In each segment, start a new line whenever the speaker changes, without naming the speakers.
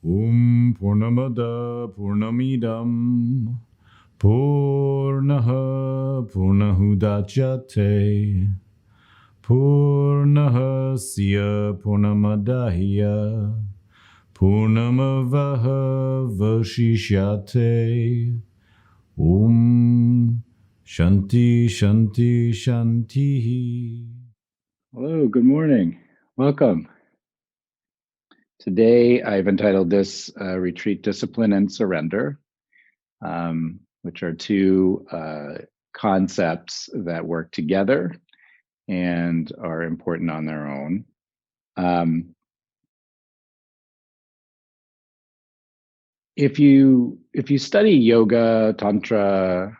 Purnamada Purnamidam Purnaha Purnahudachyate Purnahasya Purnamadahya Purnamavaha Vashishyate Shanti Shanti Shanti. Hello, good morning. Welcome. Today I've entitled this Retreat Discipline and Surrender, which are two concepts that work together and are important on their own. If you study yoga, tantra,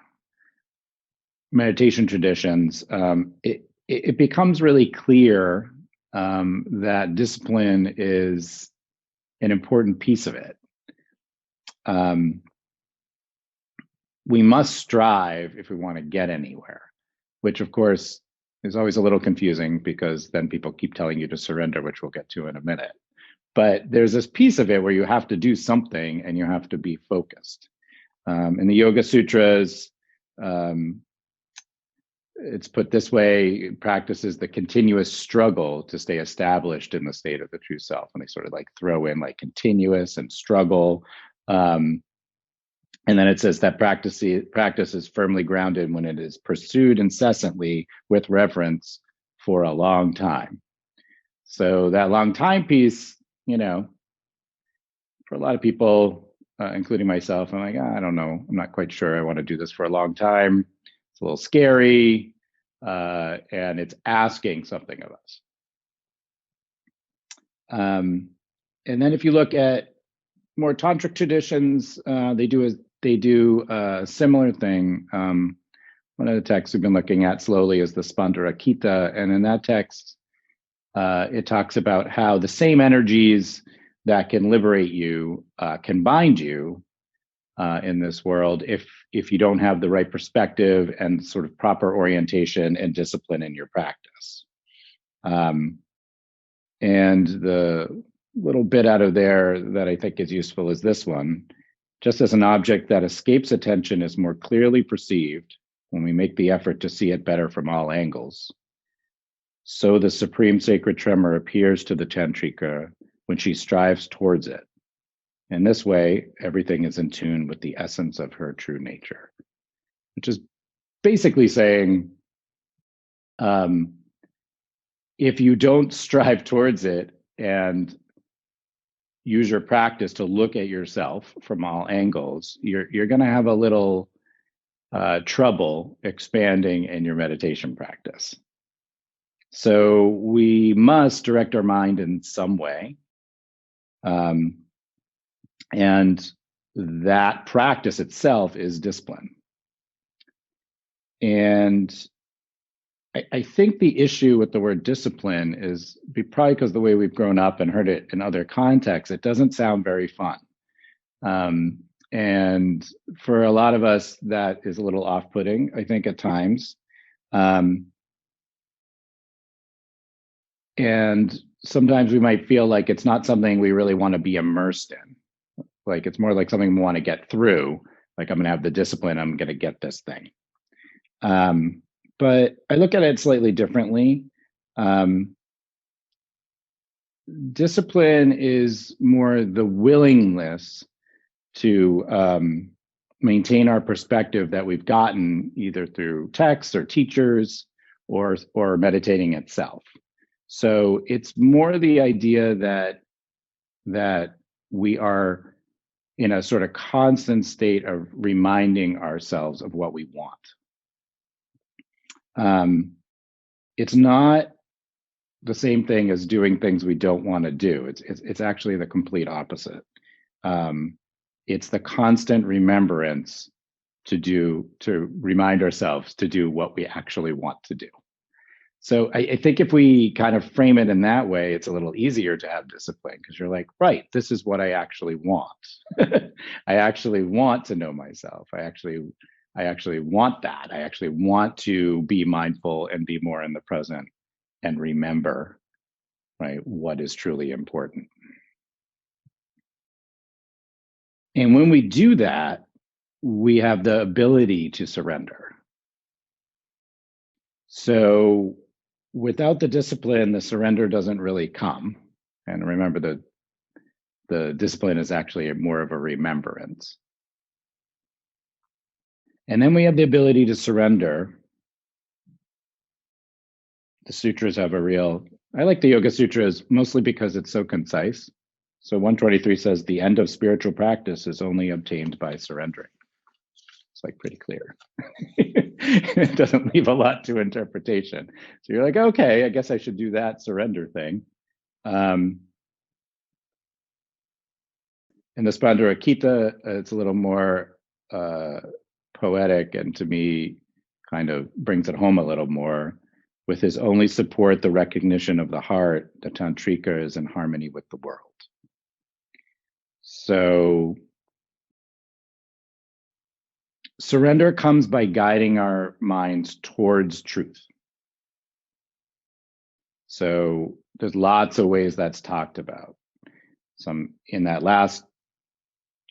meditation traditions, it becomes really clear that discipline is an important piece of it. We must strive if we want to get anywhere, which of course is always a little confusing because then people keep telling you to surrender, which we'll get to in a minute. But there's this piece of it where you have to do something and you have to be focused. In the Yoga Sutras, it's put this way: practice is the continuous struggle to stay established in the state of the true self. And they sort of like throw in like continuous and struggle. And then it says that practice is firmly grounded when it is pursued incessantly with reverence for a long time. So that long time piece, for a lot of people, including myself, I'm like, I don't know. I'm not quite sure I want to do this for a long time. It's a little scary, and it's asking something of us. And then if you look at more tantric traditions, they do a similar thing. One of the texts we've been looking at slowly is the Spandarakita, and in that text, it talks about how the same energies that can liberate you can bind you in this world if you don't have the right perspective and sort of proper orientation and discipline in your practice. And the little bit out of there that I think is useful is this one. Just as an object that escapes attention is more clearly perceived when we make the effort to see it better from all angles, so the supreme sacred tremor appears to the Tantrika when she strives towards it. In this way, everything is in tune with the essence of her true nature, which is basically saying, if you don't strive towards it and use your practice to look at yourself from all angles, you're going to have a little trouble expanding in your meditation practice. So we must direct our mind in some way. And that practice itself is discipline. And I think the issue with the word discipline is probably because the way we've grown up and heard it in other contexts, it doesn't sound very fun. And for a lot of us, that is a little off-putting, I think, at times. And sometimes we might feel like it's not something we really want to be immersed in. Like it's more like something we want to get through. Like I'm going to have the discipline, I'm going to get this thing. But I look at it slightly differently. Discipline is more the willingness to maintain our perspective that we've gotten either through texts or teachers or meditating itself. So it's more the idea that we are in a sort of constant state of reminding ourselves of what we want. It's not the same thing as doing things we don't want to do. It's actually the complete opposite. It's the constant remembrance to remind ourselves to do what we actually want to do. So I think if we kind of frame it in that way, it's a little easier to have discipline because you're like, right, this is what I actually want. I actually want to know myself. I actually want that. I actually want to be mindful and be more in the present and remember, right, what is truly important. And when we do that, we have the ability to surrender. So without the discipline, the surrender doesn't really come. And remember that the discipline is actually more of a remembrance. And then we have the ability to surrender. The sutras have a real, I like the Yoga Sutras mostly because it's so concise. So 123 says the end of spiritual practice is only obtained by surrendering. It's like pretty clear. It doesn't leave a lot to interpretation. So you're like, okay, I guess I should do that surrender thing. In the Spandharakita, it's a little more poetic, and to me, kind of brings it home a little more. With his only support, the recognition of the heart, the Tantrika is in harmony with the world. So surrender comes by guiding our minds towards truth. So there's lots of ways that's talked about. Some in that last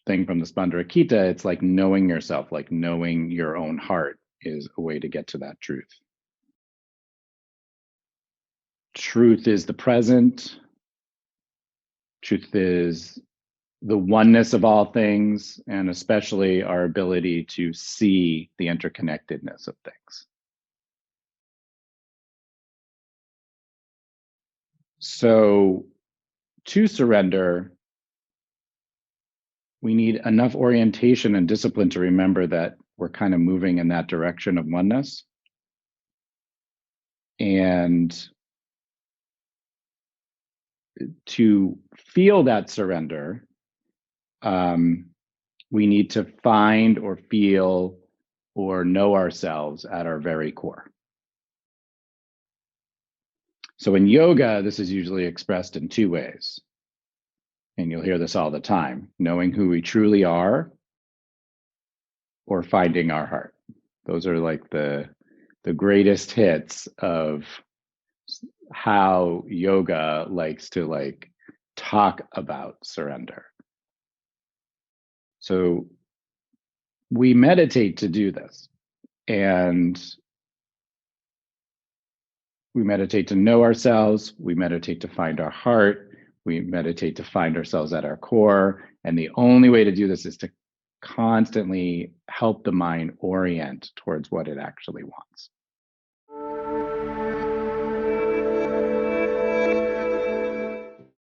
thing from the Spandharakita, it's like knowing yourself, like knowing your own heart is a way to get to that truth. Truth is the present. Truth is the oneness of all things, and especially our ability to see the interconnectedness of things. So to surrender, we need enough orientation and discipline to remember that we're kind of moving in that direction of oneness. And to feel that surrender, we need to find or feel or know ourselves at our very core. So in yoga, this is usually expressed in two ways. And you'll hear this all the time: knowing who we truly are or finding our heart. Those are like the greatest hits of how yoga likes to like talk about surrender. So we meditate to do this, and we meditate to know ourselves, we meditate to find our heart, we meditate to find ourselves at our core. And the only way to do this is to constantly help the mind orient towards what it actually wants.